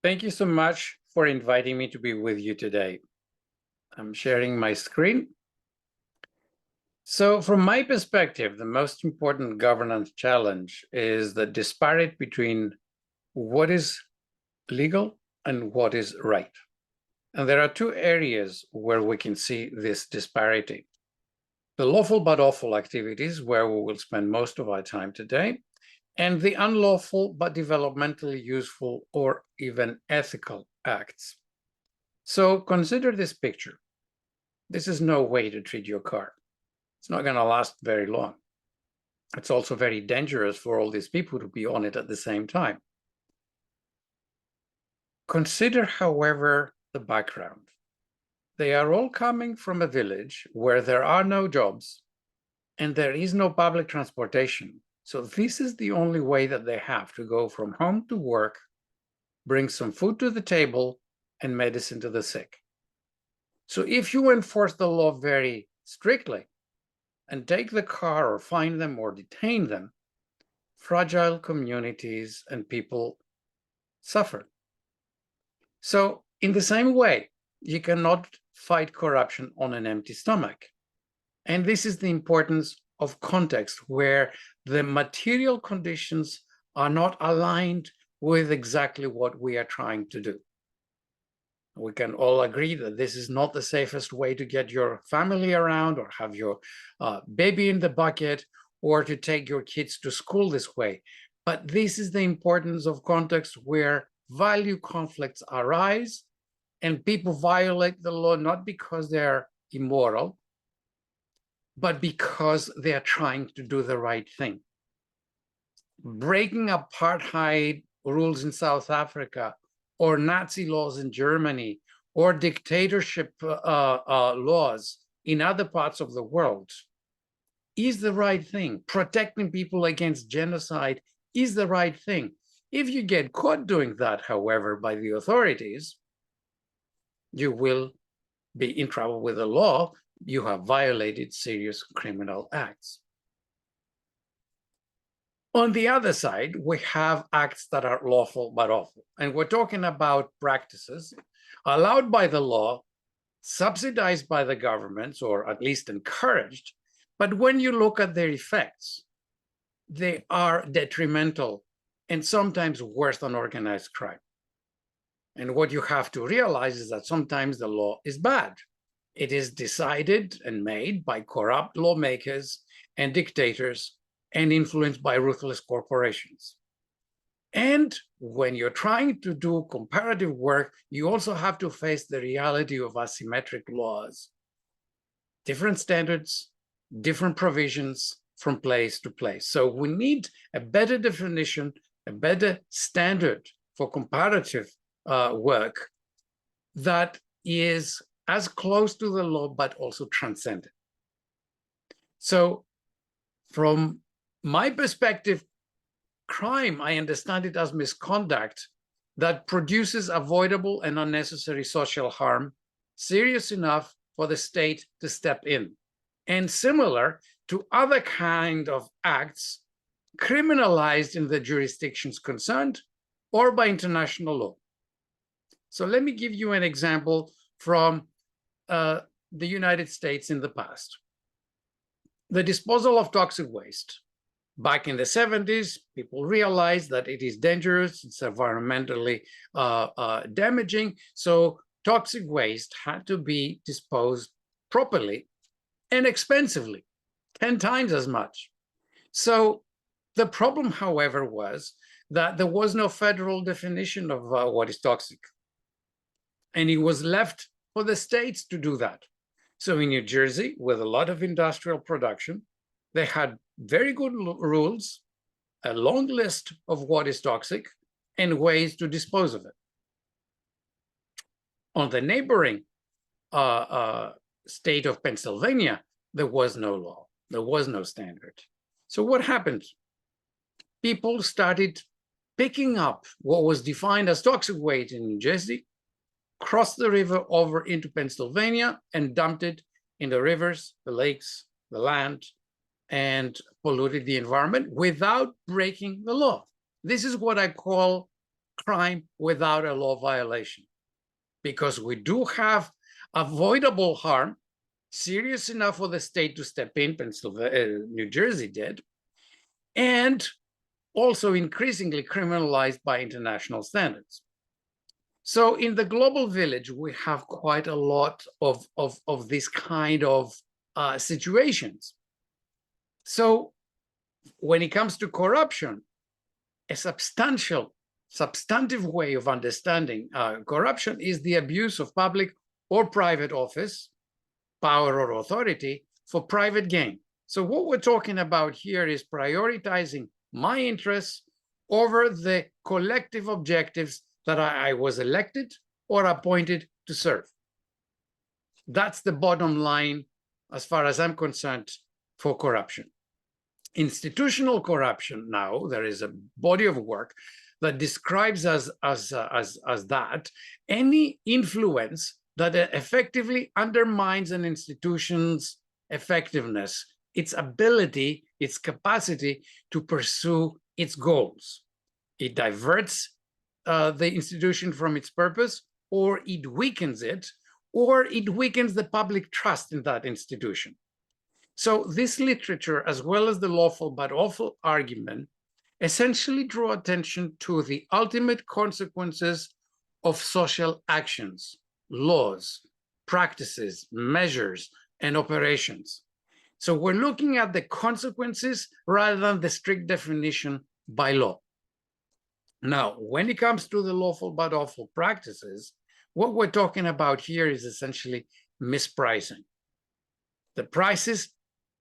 Thank you so much for inviting me to be with you today. I'm sharing my screen. So from my perspective, the most important governance challenge is the disparity between what is legal and what is right. And there are two areas where we can see this disparity. The lawful but awful activities, where we will spend most of our time today, and the unlawful but developmentally useful or even ethical acts. So consider this picture. This is no way to treat your car. It's not going to last very long. It's also very dangerous for all these people to be on it at the same time. Consider, however, the background. They are all coming from a village where there are no jobs and there is no public transportation. So this is the only way that they have to go from home to work, bring some food to the table, and medicine to the sick. So if you enforce the law very strictly and take the car or fine them or detain them, fragile communities and people suffer. So in the same way, you cannot fight corruption on an empty stomach. And this is the importance of context, where the material conditions are not aligned with exactly what we are trying to do. We can all agree that this is not the safest way to get your family around or have your baby in the bucket or to take your kids to school this way. But this is the importance of context where value conflicts arise and people violate the law not because they're immoral, but because they're trying to do the right thing. Breaking apartheid rules in South Africa or Nazi laws in Germany, or dictatorship laws in other parts of the world is the right thing. Protecting people against genocide is the right thing. If you get caught doing that, however, by the authorities, you will be in trouble with the law. You have violated serious criminal acts. On the other side, we have acts that are lawful but awful. And we're talking about practices allowed by the law, subsidized by the governments, or at least encouraged. But when you look at their effects, they are detrimental and sometimes worse than organized crime. And what you have to realize is that sometimes the law is bad. It is decided and made by corrupt lawmakers and dictators and influenced by ruthless corporations. And when you're trying to do comparative work, you also have to face the reality of asymmetric laws, different standards, different provisions from place to place. So we need a better definition, a better standard for comparative work that is as close to the law, but also transcendent. So from my perspective, crime, I understand it as misconduct that produces avoidable and unnecessary social harm, serious enough for the state to step in, and similar to other kind of acts criminalized in the jurisdictions concerned or by international law. So let me give you an example from the United States in the past. The disposal of toxic waste. Back in the 70s, people realized that it is dangerous, it's environmentally damaging, so toxic waste had to be disposed properly and expensively, 10 times as much. So the problem, however, was that there was no federal definition of what is toxic. And it was left for the states to do that. So in New Jersey, with a lot of industrial production, they had very good rules, a long list of what is toxic, and ways to dispose of it. On the neighboring state of Pennsylvania, there was no law, there was no standard. So what happened? People started picking up what was defined as toxic waste in New Jersey, crossed the river over into Pennsylvania, and dumped it in the rivers, the lakes, the land, and polluted the environment without breaking the law. This is what I call crime without a law violation, because we do have avoidable harm, serious enough for the state to step in, Pennsylvania, New Jersey did, and also increasingly criminalized by international standards. So in the global village, we have quite a lot of this kind of situations. So when it comes to corruption, a substantive way of understanding corruption is the abuse of public or private office, power or authority for private gain. So what we're talking about here is prioritizing my interests over the collective objectives that I was elected or appointed to serve. That's the bottom line, as far as I'm concerned, for corruption. Institutional corruption, now, there is a body of work that describes as that any influence that effectively undermines an institution's effectiveness, its ability, its capacity to pursue its goals. It diverts the institution from its purpose, or it weakens it, or it weakens the public trust in that institution. So this literature, as well as the lawful but awful argument, essentially draw attention to the ultimate consequences of social actions, laws, practices, measures, and operations. So we're looking at the consequences rather than the strict definition by law. Now, when it comes to the lawful but awful practices, what we're talking about here is essentially mispricing. The prices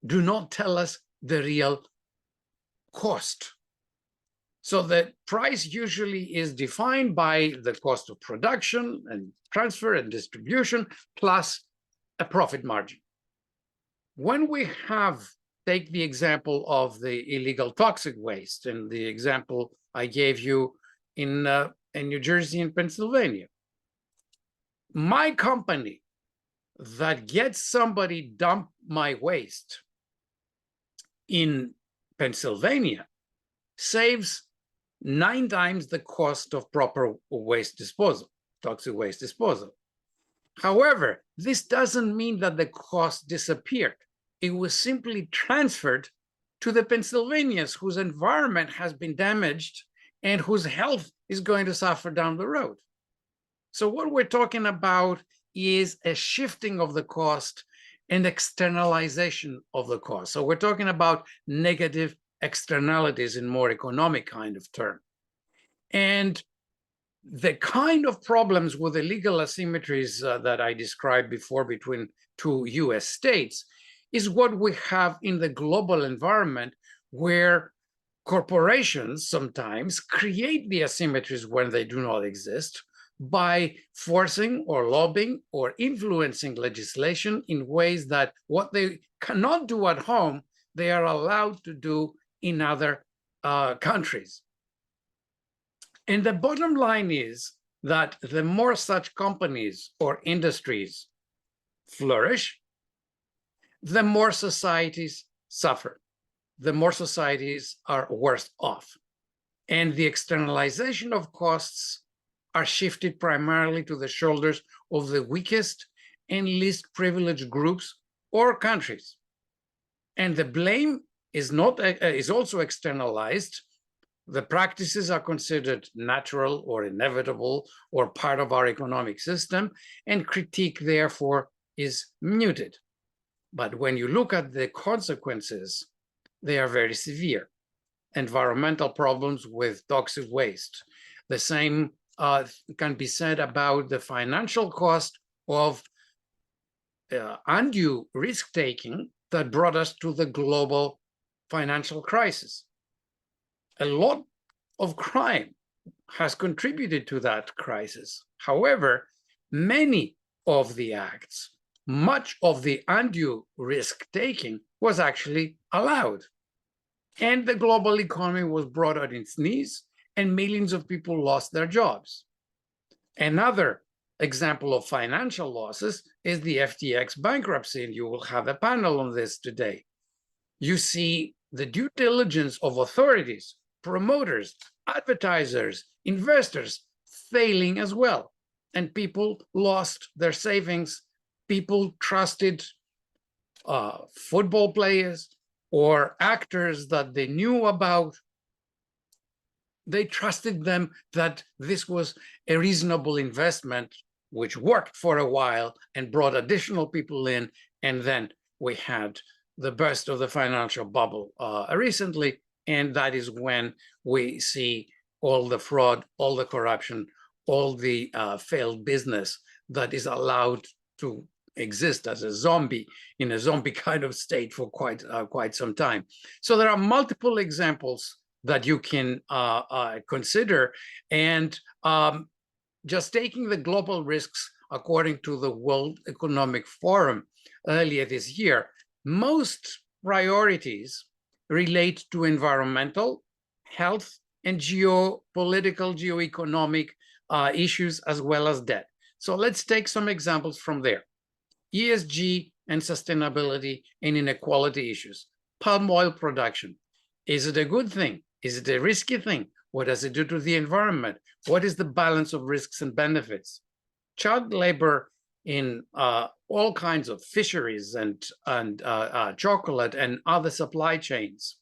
do not tell us the real cost. So the price usually is defined by the cost of production and transfer and distribution plus a profit margin. When we take the example of the illegal toxic waste and the example I gave you in New Jersey and Pennsylvania, my company that gets somebody dump my waste in Pennsylvania saves 9 times the cost of proper waste disposal, toxic waste disposal. However, this doesn't mean that the cost disappeared. It was simply transferred to the Pennsylvanians whose environment has been damaged and whose health is going to suffer down the road. So what we're talking about is a shifting of the cost and externalization of the cost. So we're talking about negative externalities in more economic kind of term. And the kind of problems with the legal asymmetries that I described before between 2 US states is what we have in the global environment, where corporations sometimes create the asymmetries when they do not exist by forcing or lobbying or influencing legislation in ways that what they cannot do at home, they are allowed to do in other countries. And the bottom line is that the more such companies or industries flourish, the more societies suffer, the more societies are worse off. And the externalization of costs are shifted primarily to the shoulders of the weakest and least privileged groups or countries. And the blame is also externalized. The practices are considered natural or inevitable or part of our economic system, and critique, therefore, is muted. But when you look at the consequences, they are very severe. Environmental problems with toxic waste. The same can be said about the financial cost of undue risk-taking that brought us to the global financial crisis. A lot of crime has contributed to that crisis. However, many of the acts, much of the undue risk-taking was actually allowed. And the global economy was brought on its knees, and millions of people lost their jobs. Another example of financial losses is the FTX bankruptcy, and you will have a panel on this today. You see the due diligence of authorities promoters, advertisers, investors failing as well. And people lost their savings. People trusted football players or actors that they knew about. They trusted them that this was a reasonable investment, which worked for a while and brought additional people in. And then we had the burst of the financial bubble recently. And that is when we see all the fraud, all the corruption, all the failed business that is allowed to exist as a zombie, in a zombie kind of state for quite some time. So there are multiple examples that you can consider. And just taking the global risks according to the World Economic Forum earlier this year, most priorities relate to environmental, health, and geopolitical, geoeconomic issues, as well as debt. So let's take some examples from there. ESG and sustainability and inequality issues. Palm oil production. Is it a good thing? Is it a risky thing? What does it do to the environment? What is the balance of risks and benefits? Child labor in all kinds of fisheries and chocolate and other supply chains.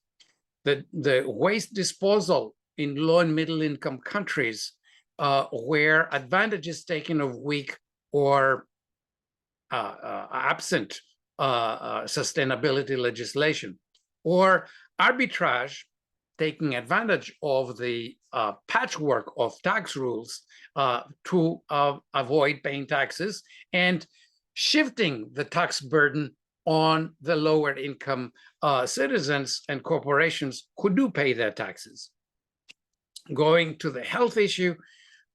The waste disposal in low and middle income countries where advantage is taken of weak or absent sustainability legislation, or arbitrage, taking advantage of the patchwork of tax rules to avoid paying taxes and shifting the tax burden on the lower income citizens and corporations who do pay their taxes. Going to the health issue,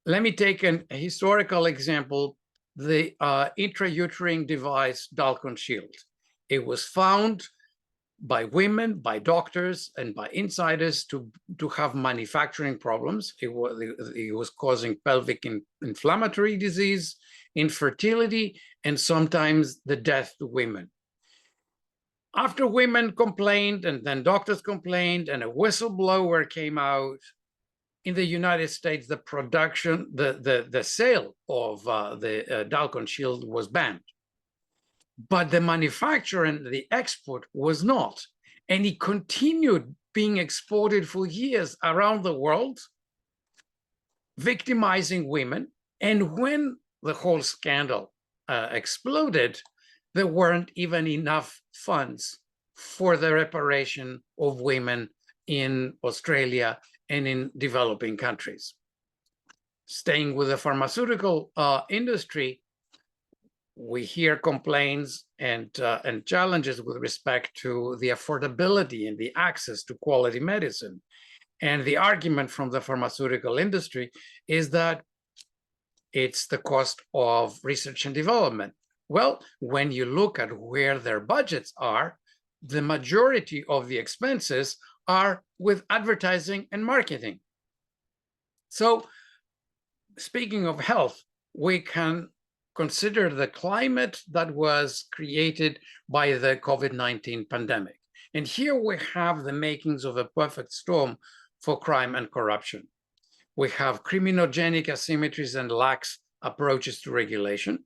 let me take a historical example, the intrauterine device Dalkon Shield. It was found by women, by doctors, and by insiders to have manufacturing problems. It was causing pelvic inflammatory disease, infertility, and sometimes the death to women. After women complained, and then doctors complained, and a whistleblower came out, in the United States, the production, the sale of the Dalkon Shield was banned. But the manufacture and the export was not. And it continued being exported for years around the world, victimizing women. And when the whole scandal exploded, there weren't even enough funds for the reparation of women in Australia and in developing countries. Staying with the pharmaceutical industry, we hear complaints and challenges with respect to the affordability and the access to quality medicine. And the argument from the pharmaceutical industry is that it's the cost of research and development. Well, when you look at where their budgets are, the majority of the expenses are with advertising and marketing. So speaking of health, we can consider the climate that was created by the COVID-19 pandemic. And here we have the makings of a perfect storm for crime and corruption. We have criminogenic asymmetries and lax approaches to regulation,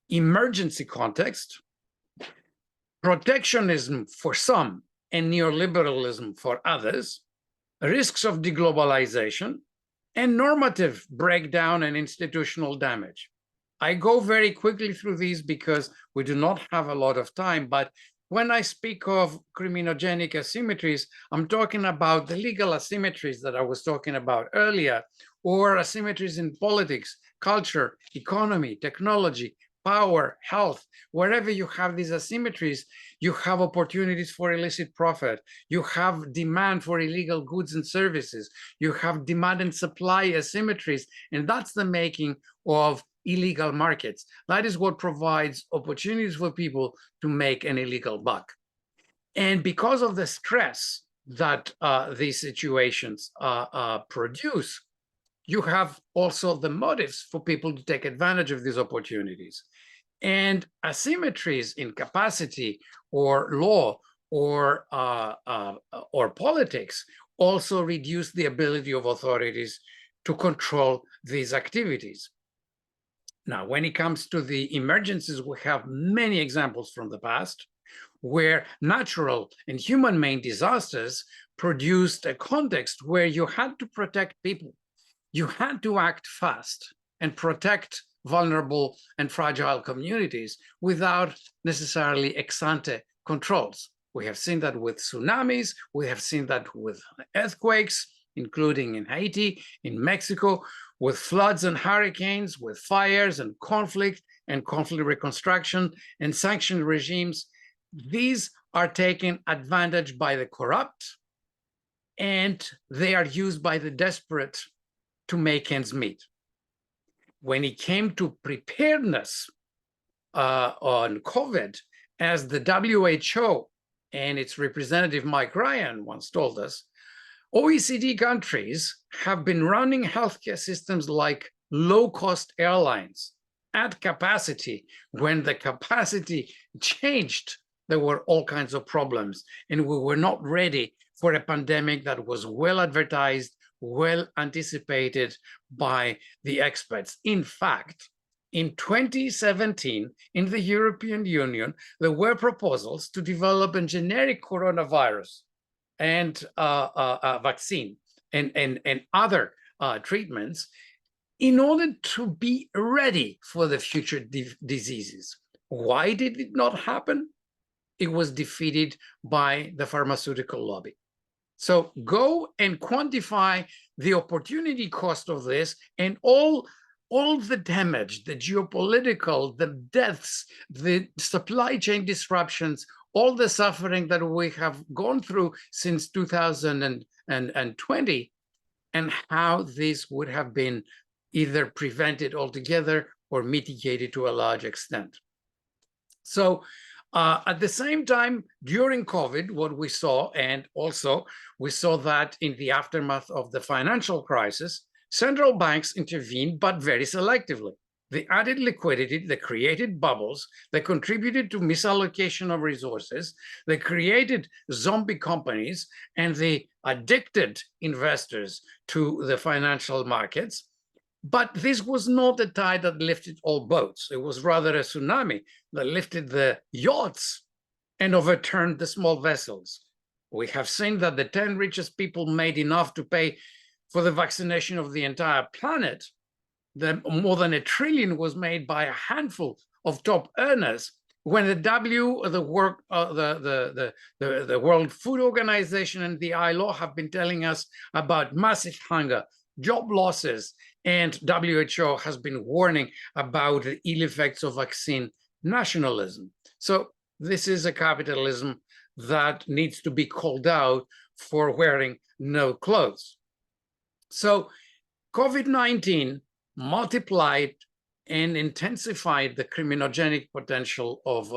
emergency context, protectionism for some and neoliberalism for others, risks of deglobalization, and normative breakdown and institutional damage. I go very quickly through these because we do not have a lot of time, but when I speak of criminogenic asymmetries, I'm talking about the legal asymmetries that I was talking about earlier, or asymmetries in politics, culture, economy, technology, power, health. Wherever you have these asymmetries, you have opportunities for illicit profit. You have demand for illegal goods and services. You have demand and supply asymmetries, and that's the making of illegal markets. That is what provides opportunities for people to make an illegal buck. And because of the stress that these situations produce, you have also the motives for people to take advantage of these opportunities. And asymmetries in capacity or law or politics also reduced the ability of authorities to control these activities. Now, when it comes to the emergencies, we have many examples from the past where natural and human-made disasters produced a context where you had to protect people. You had to act fast and protect vulnerable and fragile communities without necessarily ex-ante controls. We have seen that with tsunamis, we have seen that with earthquakes, including in Haiti, in Mexico, with floods and hurricanes, with fires and conflict reconstruction and sanction regimes. These are taken advantage by the corrupt, and they are used by the desperate to make ends meet. When it came to preparedness on COVID, as the WHO and its representative Mike Ryan once told us, OECD countries have been running healthcare systems like low-cost airlines at capacity. When the capacity changed, there were all kinds of problems, and we were not ready for a pandemic that was well advertised, well anticipated by the experts. In fact, in 2017, in the European Union, there were proposals to develop a generic coronavirus and vaccine and other treatments in order to be ready for the future diseases. Why did it not happen? It was defeated by the pharmaceutical lobby. So go and quantify the opportunity cost of this and all the damage, the geopolitical, the deaths, the supply chain disruptions, all the suffering that we have gone through since 2020, and how this would have been either prevented altogether or mitigated to a large extent. So at the same time, during COVID, what we saw, and also we saw that in the aftermath of the financial crisis, central banks intervened, but very selectively. They added liquidity, they created bubbles, they contributed to misallocation of resources, they created zombie companies, and they addicted investors to the financial markets. But this was not a tide that lifted all boats. It was rather a tsunami that lifted the yachts and overturned the small vessels. We have seen that the 10 richest people made enough to pay for the vaccination of the entire planet. More than $1 trillion was made by a handful of top earners, when the World Food Organization and the ILO have been telling us about massive hunger, job losses, and WHO has been warning about the ill effects of vaccine nationalism. So this is a capitalism that needs to be called out for wearing no clothes. So COVID-19 multiplied and intensified the criminogenic potential of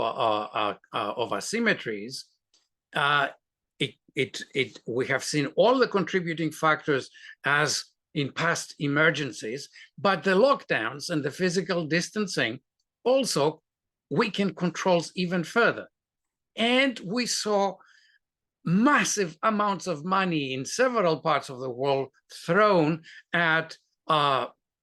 asymmetries. We have seen all the contributing factors as in past emergencies, but the lockdowns and the physical distancing also weakened controls even further. And we saw massive amounts of money in several parts of the world thrown at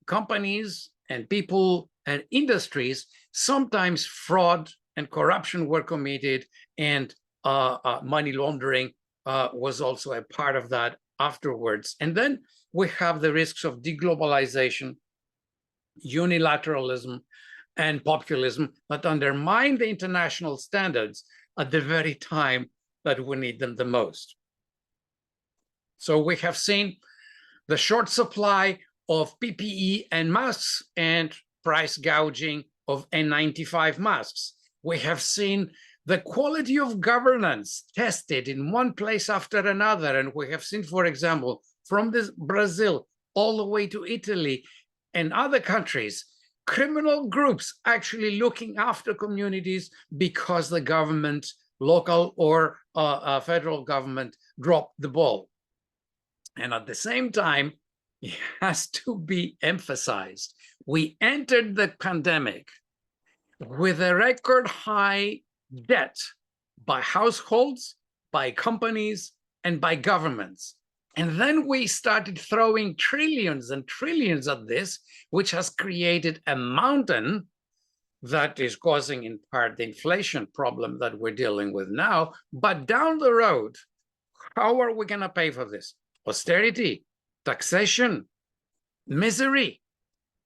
companies and people and industries. Sometimes fraud and corruption were committed, and money laundering was also a part of that afterwards. And then we have the risks of deglobalization, unilateralism, and populism that undermine the international standards at the very time that we need them the most. So we have seen the short supply of PPE and masks and price gouging of N95 masks. We have seen the quality of governance tested in one place after another. And we have seen, for example, from Brazil all the way to Italy and other countries, criminal groups actually looking after communities because the government, local or federal government, dropped the ball. And at the same time, it has to be emphasized, we entered the pandemic with a record high debt by households, by companies, and by governments. And then we started throwing trillions and trillions at this, which has created a mountain that is causing in part the inflation problem that we're dealing with now. But down the road, how are we going to pay for this? Austerity, taxation, misery.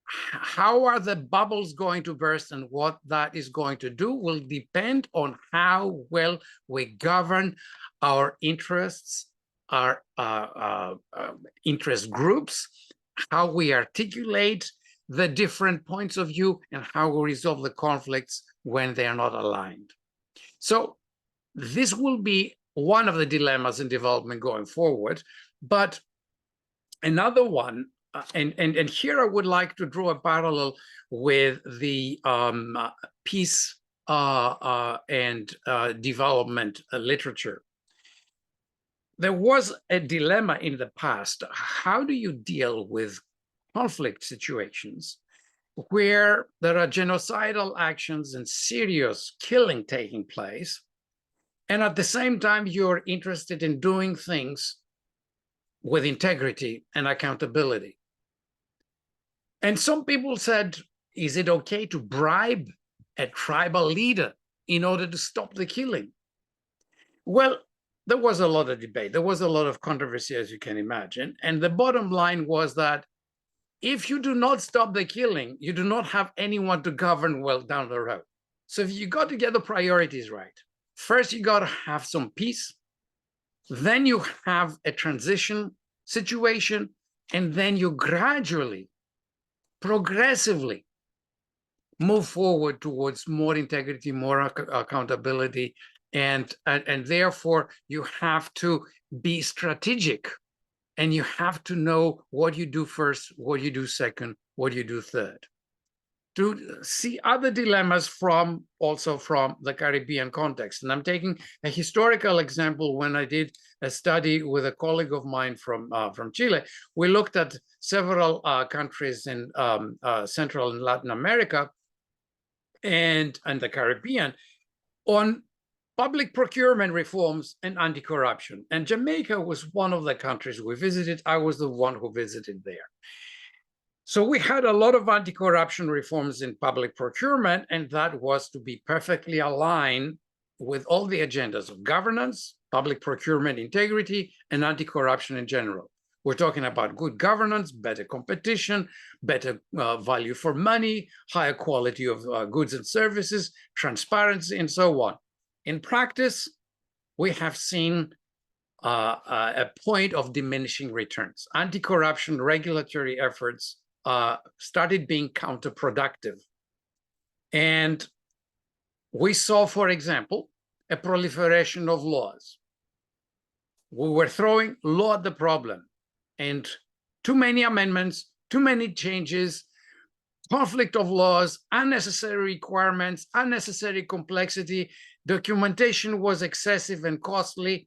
How are the bubbles going to burst, and what that is going to do will depend on how well we govern our interests, our interest groups, how we articulate the different points of view, and how we resolve the conflicts when they are not aligned. So this will be one of the dilemmas in development going forward. But another one, and here I would like to draw a parallel with the peace and development literature. There was a dilemma in the past. How do you deal with conflict situations where there are genocidal actions and serious killing taking place, and at the same time you're interested in doing things with integrity and accountability? And some people said, is it okay to bribe a tribal leader in order to stop the killing? Well, there was a lot of debate. There was a lot of controversy, as you can imagine. And the bottom line was that if you do not stop the killing, you do not have anyone to govern well down the road. So if you got to get the priorities right, first you got to have some peace, then you have a transition situation, and then you gradually, progressively move forward towards more integrity, more accountability, and therefore you have to be strategic, and you have to know what you do first, what you do second, what you do third. To see other dilemmas also from the Caribbean context. And I'm taking a historical example. When I did a study with a colleague of mine from Chile, we looked at several countries in Central and Latin America and the Caribbean on public procurement reforms and anti-corruption. And Jamaica was one of the countries we visited. I was the one who visited there. So we had a lot of anti-corruption reforms in public procurement, and that was to be perfectly aligned with all the agendas of governance, public procurement integrity, and anti-corruption in general. We're talking about good governance, better competition, better value for money, higher quality of goods and services, transparency, and so on. In practice, we have seen a point of diminishing returns. Anti-corruption regulatory efforts started being counterproductive. And we saw, for example, a proliferation of laws. We were throwing law at the problem, and too many amendments, too many changes, conflict of laws, unnecessary requirements, unnecessary complexity, documentation was excessive and costly,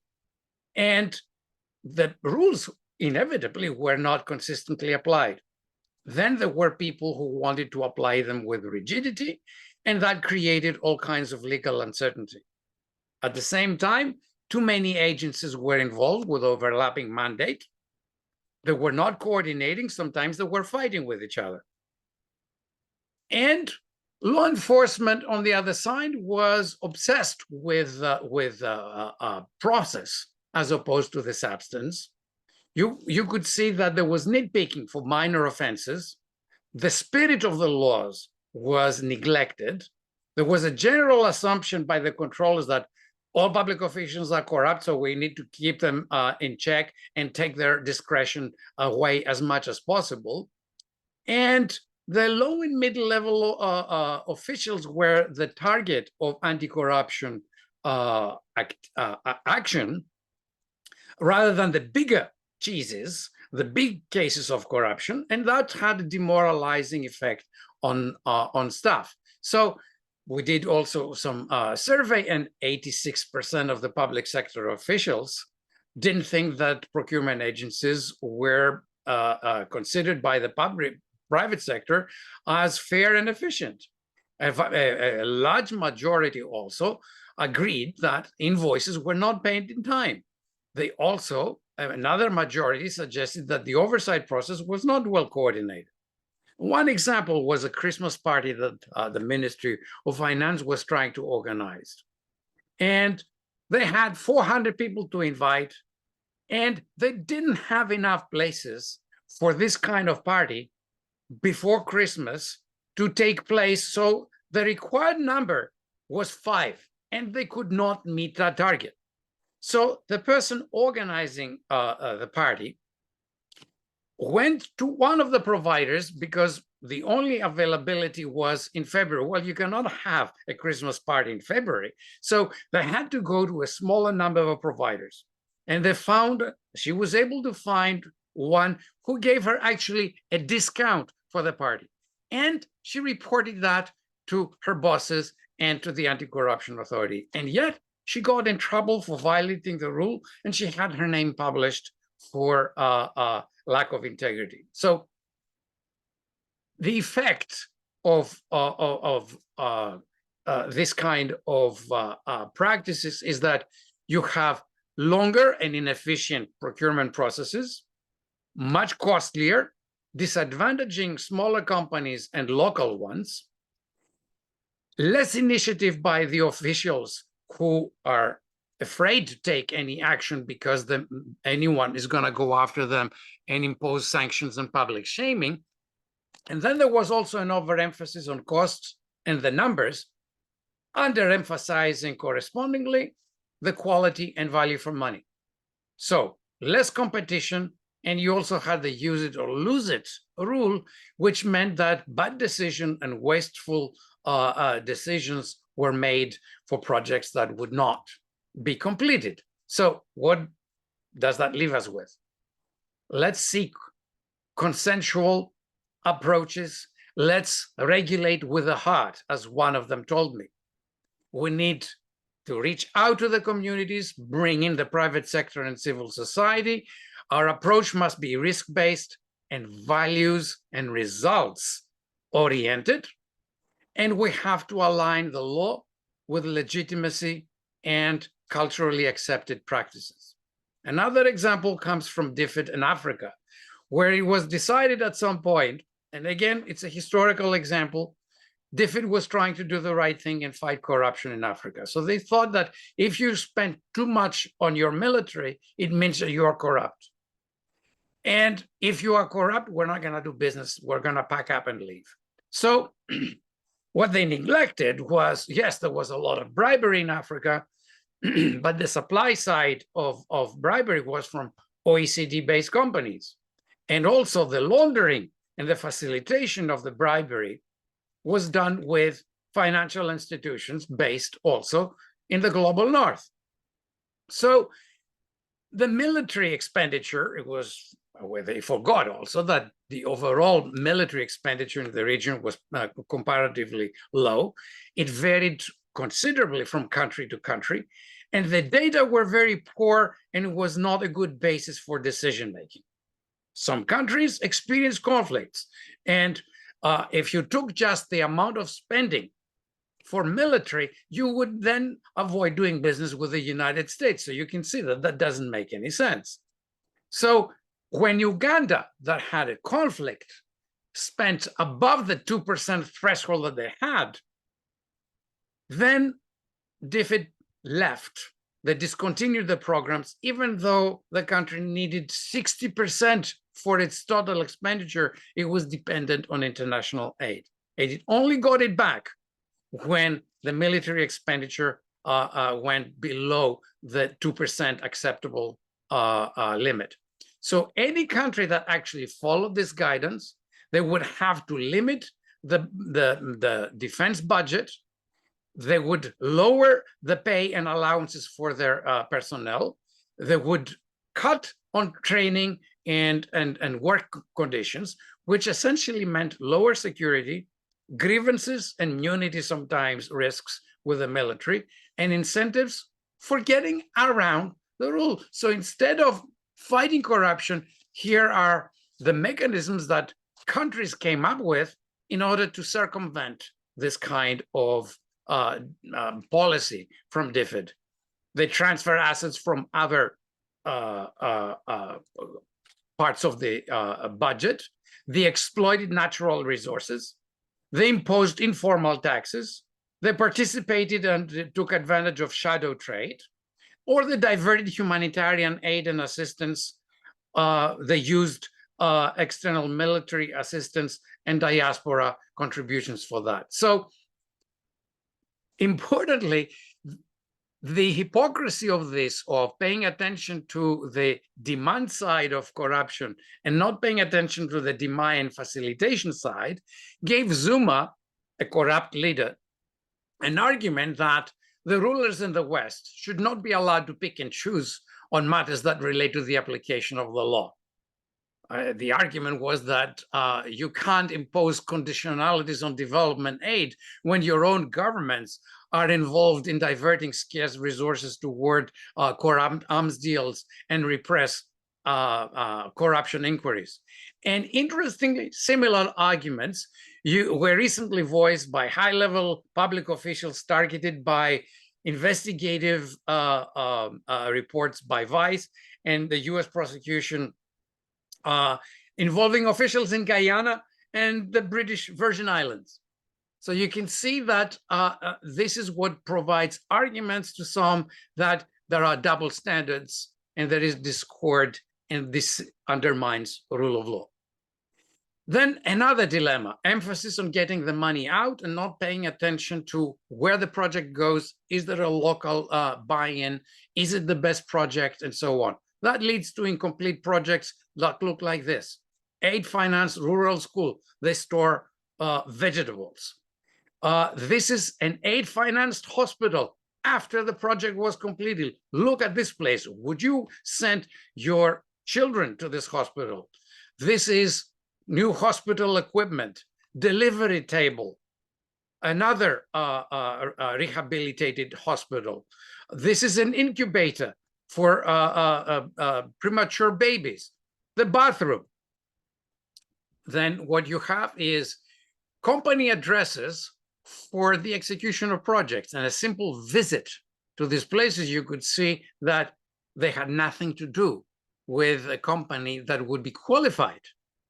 and the rules inevitably were not consistently applied. Then there were people who wanted to apply them with rigidity, and that created all kinds of legal uncertainty. At the same time, too many agencies were involved with overlapping mandate. They were not coordinating. Sometimes they were fighting with each other. And law enforcement, on the other side, was obsessed with process as opposed to the substance. You could see that there was nitpicking for minor offenses. The spirit of the laws was neglected. There was a general assumption by the controllers that all public officials are corrupt, so we need to keep them in check and take their discretion away as much as possible. And the low and middle level officials were the target of anti-corruption action, rather than the bigger cheeses, the big cases of corruption, and that had a demoralizing effect on staff. So we did also some survey, and 86% of the public sector officials didn't think that procurement agencies were considered by the private sector as fair and efficient. A large majority also agreed that invoices were not paid in time. They also another majority suggested that the oversight process was not well coordinated. One example was a Christmas party that the Ministry of Finance was trying to organize. And they had 400 people to invite, and they didn't have enough places for this kind of party before Christmas to take place. So the required number was 5, and they could not meet that target. So the person organizing the party went to one of the providers because the only availability was in February. Well, you cannot have a Christmas party in February. So they had to go to a smaller number of providers. And they found, she was able to find one who gave her actually a discount for the party. And she reported that to her bosses and to the anti-corruption authority. And yet she got in trouble for violating the rule, and she had her name published for lack of integrity. So the effect of this kind of practices is that you have longer and inefficient procurement processes, much costlier, disadvantaging smaller companies and local ones, less initiative by the officials who are afraid to take any action because anyone is going to go after them and impose sanctions and public shaming. And then there was also an overemphasis on costs and the numbers, underemphasizing correspondingly the quality and value for money. So less competition, and you also had the use it or lose it rule, which meant that bad decision and wasteful decisions were made for projects that would not be completed. So what does that leave us with? Let's seek consensual approaches. Let's regulate with the heart, as one of them told me. We need to reach out to the communities, bring in the private sector and civil society. Our approach must be risk-based and values and results oriented. And we have to align the law with legitimacy and culturally accepted practices. Another example comes from DFID in Africa, where it was decided at some point, and again, it's a historical example, DFID was trying to do the right thing and fight corruption in Africa. So they thought that if you spend too much on your military, it means that you are corrupt. And if you are corrupt, we're not going to do business. We're going to pack up and leave. So what they neglected was, yes, there was a lot of bribery in Africa, but the supply side of bribery was from OECD-based companies. And also the laundering and the facilitation of the bribery was done with financial institutions based also in the global north. So the military expenditure, it was, well, they forgot also that the overall military expenditure in the region was comparatively low. It varied considerably from country to country, and the data were very poor, and it was not a good basis for decision-making. Some countries experienced conflicts, and if you took just the amount of spending for military, you would then avoid doing business with the United States. So you can see that that doesn't make any sense. So when Uganda, that had a conflict, spent above the 2% threshold that they had, then DFID left. They discontinued the programs, even though the country needed 60% for its total expenditure. It was dependent on international aid. And it only got it back when the military expenditure went below the 2% acceptable limit. So any country that actually followed this guidance, they would have to limit the defense budget. They would lower the pay and allowances for their personnel. They would cut on training and work conditions, which essentially meant lower security, grievances and immunity, sometimes risks with the military, and incentives for getting around the rule. So instead of fighting corruption, here are the mechanisms that countries came up with in order to circumvent this kind of policy from DFID. They transfer assets from other parts of the budget. They exploited natural resources. They imposed informal taxes. They participated and took advantage of shadow trade, or they diverted humanitarian aid and assistance. They used external military assistance and diaspora contributions for that. So importantly, the hypocrisy of this, of paying attention to the demand side of corruption and not paying attention to the demand and facilitation side, gave Zuma, a corrupt leader, an argument that the rulers in the West should not be allowed to pick and choose on matters that relate to the application of the law. The argument was that you can't impose conditionalities on development aid when your own governments are involved in diverting scarce resources toward corrupt arms deals and repress corruption inquiries. And interestingly, similar arguments were recently voiced by high-level public officials targeted by investigative reports by Vice and the US prosecution involving officials in Guyana and the British Virgin Islands. So you can see that this is what provides arguments to some that there are double standards and there is discord, and this undermines rule of law. Then another dilemma, emphasis on getting the money out and not paying attention to where the project goes. Is there a local buy-in? Is it the best project? And so on. That leads to incomplete projects that look like this. Aid finance rural school. They store vegetables. This is an aid financed hospital after the project was completed. Look at this place. Would you send your children to this hospital? This is new hospital equipment, delivery table, another rehabilitated hospital. This is an incubator for premature babies, the bathroom. Then what you have is company addresses for the execution of projects, and a simple visit to these places, you could see that they had nothing to do with a company that would be qualified,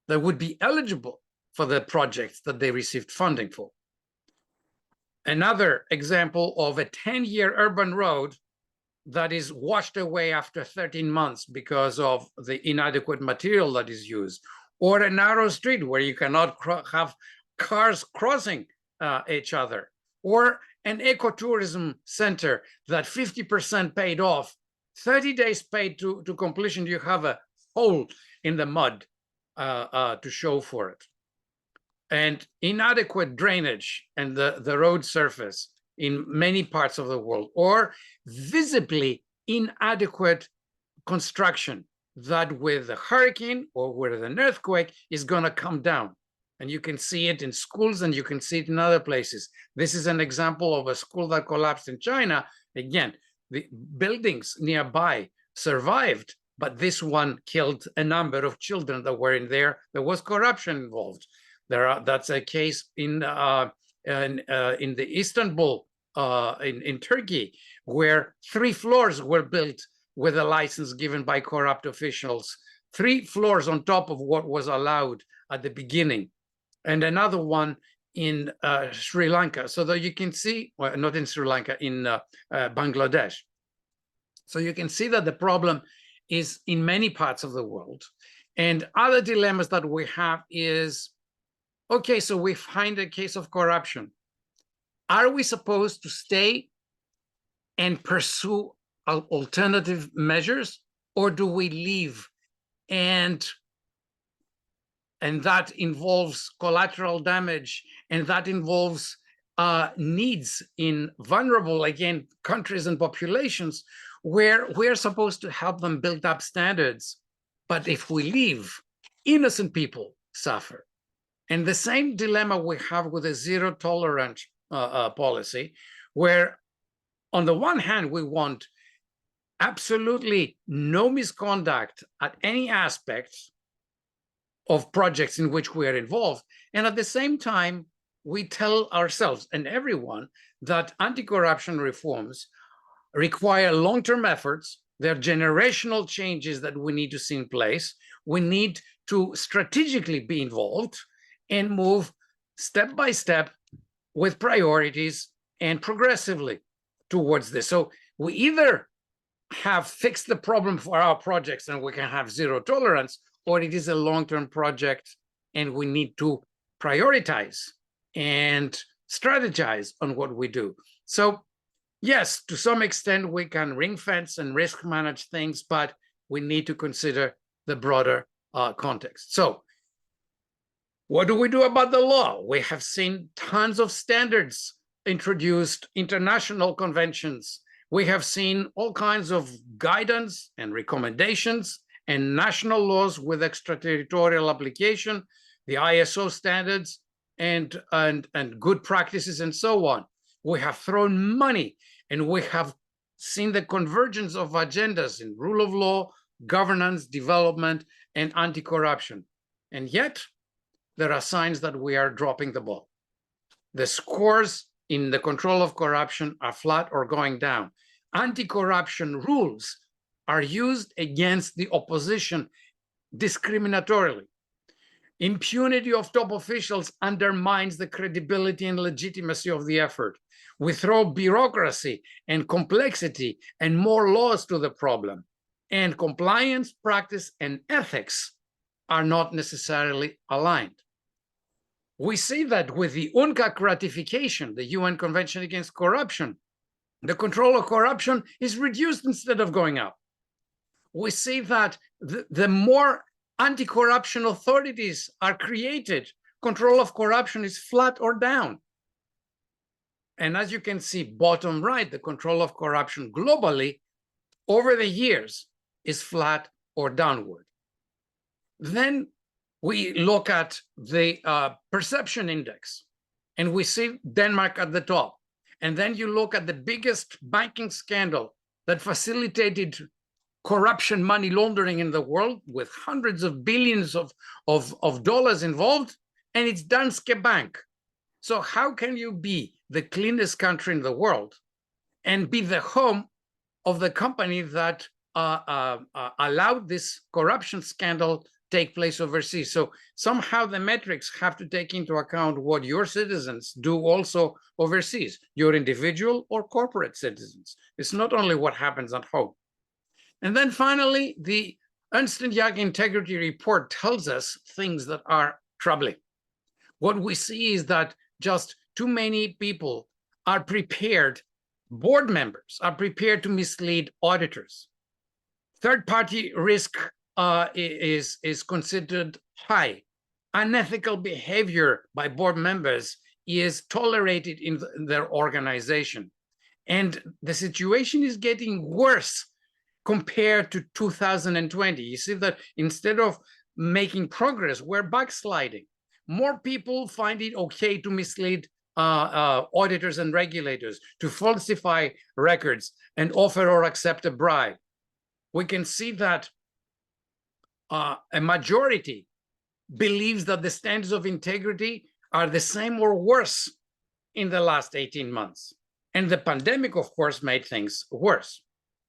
that would be eligible for the projects that they received funding for. Another example of a 10-year urban road that is washed away after 13 months because of the inadequate material that is used, or a narrow street where you cannot have cars crossing each other, or an ecotourism center that 50% paid off, 30 days paid to completion, you have a hole in the mud to show for it. And inadequate drainage and the road surface in many parts of the world, or visibly inadequate construction that with a hurricane or with an earthquake is going to come down. And you can see it in schools and you can see it in other places. This is an example of a school that collapsed in China. Again, the buildings nearby survived, but this one killed a number of children that were in there. There was corruption involved. That's a case in the Istanbul, in Turkey, where 3 floors were built with a license given by corrupt officials, 3 floors on top of what was allowed at the beginning, and another one in Sri Lanka. So that you can see, well, not in Sri Lanka, in Bangladesh. So you can see that the problem is in many parts of the world. And other dilemmas that we have is, okay, so we find a case of corruption. Are we supposed to stay and pursue alternative measures, or do we leave? And that involves collateral damage, and that involves needs in vulnerable, again, countries and populations where we're supposed to help them build up standards. But if we leave, innocent people suffer. And the same dilemma we have with a zero tolerance policy, where on the one hand, we want absolutely no misconduct at any aspect of projects in which we are involved. And at the same time, we tell ourselves and everyone that anti-corruption reforms require long-term efforts, There are generational changes that we need to see in place. We need to strategically be involved and move step by step with priorities and progressively towards this. So we either have fixed the problem for our projects and we can have zero tolerance, or it is a long-term project and we need to prioritize and strategize on what we do. So yes, to some extent we can ring fence and risk manage things, but we need to consider the broader context. So what do we do about the law? We have seen tons of standards introduced, international conventions. We have seen all kinds of guidance and recommendations and national laws with extraterritorial application, the ISO standards and good practices and so on. We have thrown money and we have seen the convergence of agendas in rule of law, governance, development, and anti-corruption. And yet, there are signs that we are dropping the ball. The scores in the control of corruption are flat or going down. Anti-corruption rules are used against the opposition discriminatorily. Impunity of top officials undermines the credibility and legitimacy of the effort. We throw bureaucracy and complexity and more laws to the problem. And compliance, practice, and ethics are not necessarily aligned. We see that with the UNCAC ratification, the UN Convention Against Corruption, the control of corruption is reduced instead of going up. We see that the more anti-corruption authorities are created, control of corruption is flat or down. And as you can see, bottom right, the control of corruption globally over the years is flat or downward. Then we look at the perception index, and we see Denmark at the top. And then you look at the biggest banking scandal that facilitated corruption, money laundering in the world with hundreds of billions of dollars involved, and it's Danske Bank. So how can you be the cleanest country in the world and be the home of the company that allowed this corruption scandal take place overseas? So somehow the metrics have to take into account what your citizens do also overseas, your individual or corporate citizens. It's not only what happens at home. And then finally, the Ernst & Young Integrity Report tells us things that are troubling. What we see is that just too many people are prepared, board members are prepared to mislead auditors. Third-party risk is considered high. Unethical behavior by board members is tolerated in their organization. And the situation is getting worse compared to 2020. You see that instead of making progress, we're backsliding. More people find it okay to mislead auditors and regulators, to falsify records and offer or accept a bribe. We can see that a majority believes that the standards of integrity are the same or worse in the last 18 months. And the pandemic, of course, made things worse.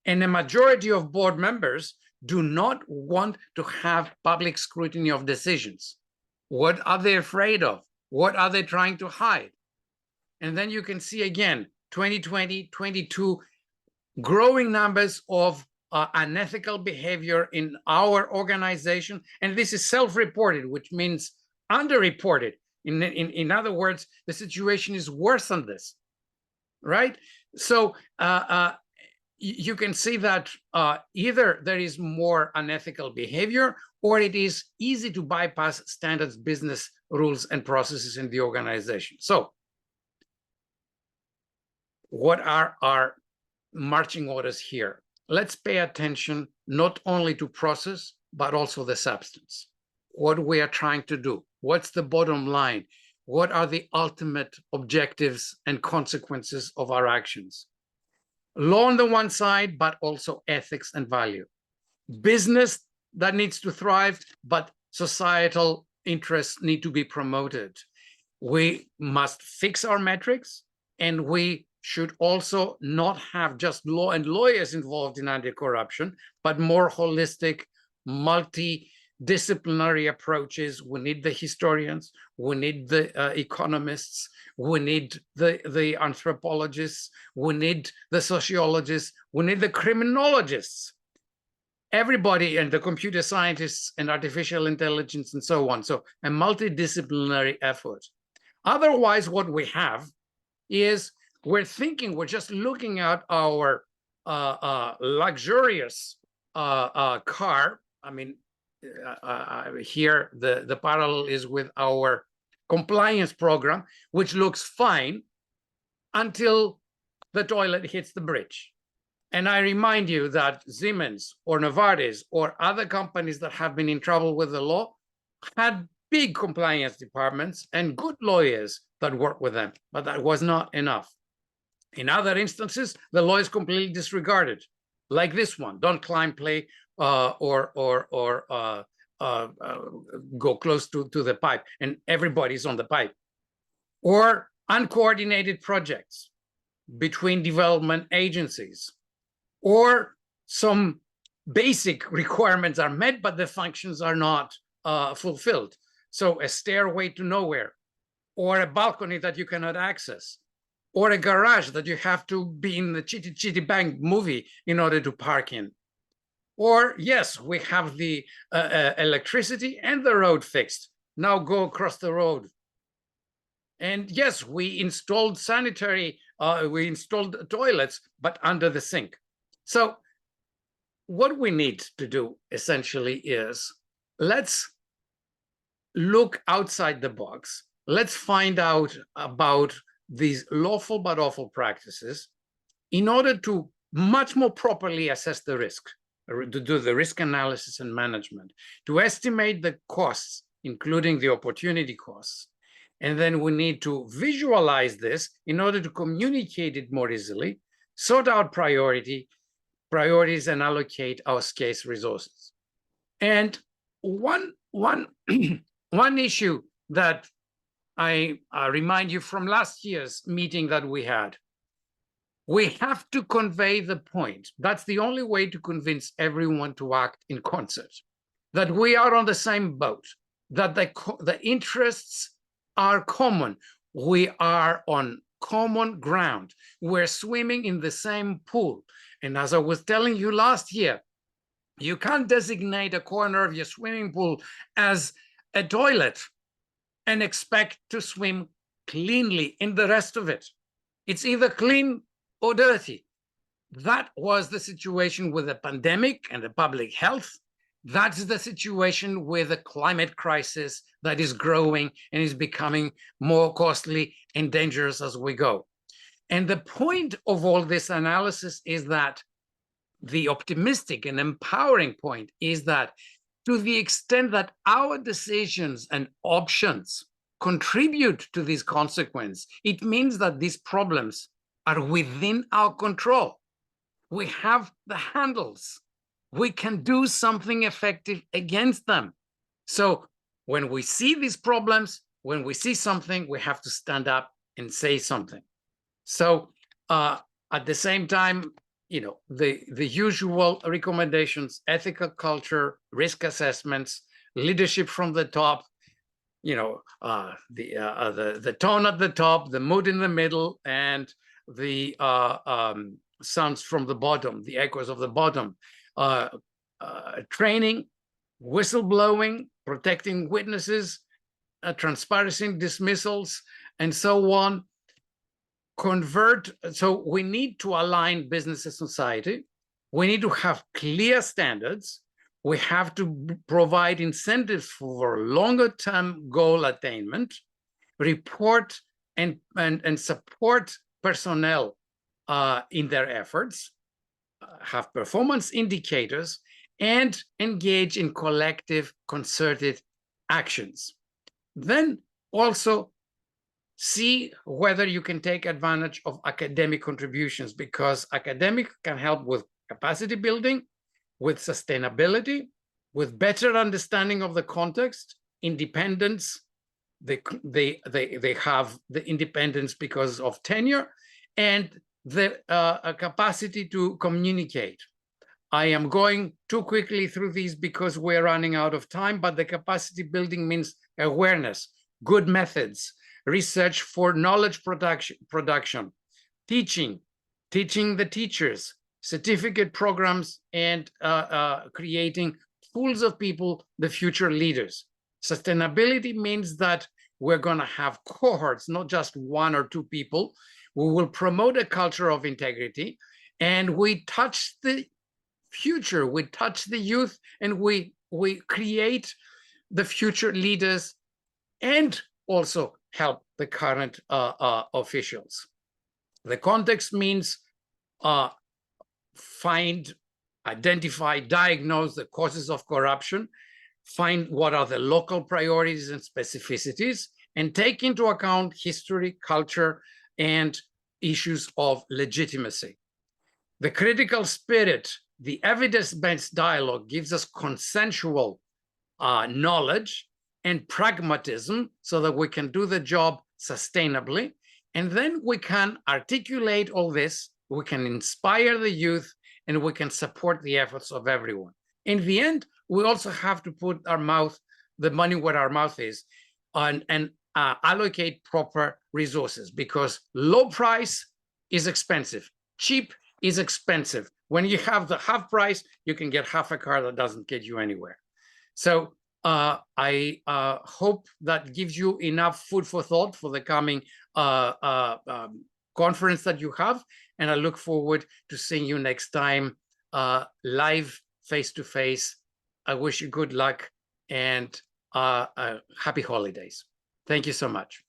And a majority of board members do not want to have public scrutiny of decisions. What are they afraid of? What are they trying to hide? And then you can see again, 2020, 22, growing numbers of unethical behavior in our organization. And this is self-reported, which means underreported. In other words, the situation is worse than this, right? So you can see that either there is more unethical behavior, or it is easy to bypass standards, business rules, and processes in the organization. So what are our marching orders here? Let's pay attention not only to process, but also the substance. What we are trying to do. What's the bottom line? What are the ultimate objectives and consequences of our actions? Law on the one side, but also ethics and value. Business that needs to thrive, but societal interests need to be promoted. We must fix our metrics, and we should also not have just law and lawyers involved in anti-corruption, but more holistic, multidisciplinary approaches. We need the historians, we need the economists, we need the anthropologists, we need the sociologists, we need the criminologists, everybody, and the computer scientists and artificial intelligence and so on. So a multidisciplinary effort. Otherwise, what we have is we're just looking at our luxurious car. I mean, here the parallel is with our compliance program, which looks fine until the toilet hits the bridge. And I remind you that Siemens or Novartis or other companies that have been in trouble with the law had big compliance departments and good lawyers that work with them, but that was not enough. In other instances, the law is completely disregarded, like this one: don't climb, play, or go close to the pipe, and everybody's on the pipe. Or uncoordinated projects between development agencies, or some basic requirements are met, but the functions are not fulfilled. So a stairway to nowhere, or a balcony that you cannot access, or a garage that you have to be in the Chitty Chitty Bang movie in order to park in. Or yes, we have the electricity and the road fixed. Now go across the road. And yes, we installed toilets, but under the sink. So what we need to do essentially is, let's look outside the box. Let's find out about these lawful but awful practices in order to much more properly assess the risk, to do the risk analysis and management, to estimate the costs, including the opportunity costs. And then we need to visualize this in order to communicate it more easily, sort out priorities, and allocate our scarce resources. And one issue that I remind you from last year's meeting that we had, we have to convey the point. That's the only way to convince everyone to act in concert, that we are on the same boat, that the interests are common. We are on common ground. We're swimming in the same pool. And as I was telling you last year, you can't designate a corner of your swimming pool as a toilet and expect to swim cleanly in the rest of it. It's either clean or dirty. That was the situation with the pandemic and the public health. That's the situation with the climate crisis that is growing and is becoming more costly and dangerous as we go. And the point of all this analysis is that the optimistic and empowering point is that to the extent that our decisions and options contribute to this consequence, it means that these problems are within our control. We have the handles. We can do something effective against them. So when we see these problems, when we see something, we have to stand up and say something. So at the same time, you know, the usual recommendations: ethical culture, risk assessments, leadership from the top, you know, the tone at the top, the mood in the middle, and the sounds from the bottom, the echoes of the bottom. Training, whistleblowing, protecting witnesses, transparency, dismissals, and so on. So we need to align business and society. We need to have clear standards. We have to provide incentives for longer-term goal attainment, report and support personnel in their efforts, have performance indicators, and engage in collective concerted actions. Then also see whether you can take advantage of academic contributions, because academic can help with capacity building, with sustainability, with better understanding of the context, independence. They have the independence because of tenure, and the capacity to communicate. I am going too quickly through these because we're running out of time, but the capacity building means awareness, good methods, research for knowledge production, teaching the teachers, certificate programs, and creating pools of people, the future leaders. Sustainability means that we're going to have cohorts, not just one or two people. We will promote a culture of integrity, and we touch the future, we touch the youth, and we create the future leaders and also help the current officials. The context means find, identify, diagnose the causes of corruption, find what are the local priorities and specificities, and take into account history, culture, and issues of legitimacy. The critical spirit, the evidence-based dialogue, gives us consensual knowledge and pragmatism so that we can do the job sustainably. And then we can articulate all this, we can inspire the youth, and we can support the efforts of everyone. In the end, we also have to put the money where our mouth is, and allocate proper resources, because low price is expensive, cheap is expensive. When you have the half price, you can get half a car that doesn't get you anywhere. So I hope that gives you enough food for thought for the coming conference that you have. And I look forward to seeing you next time, live, face-to-face. I wish you good luck and happy holidays. Thank you so much.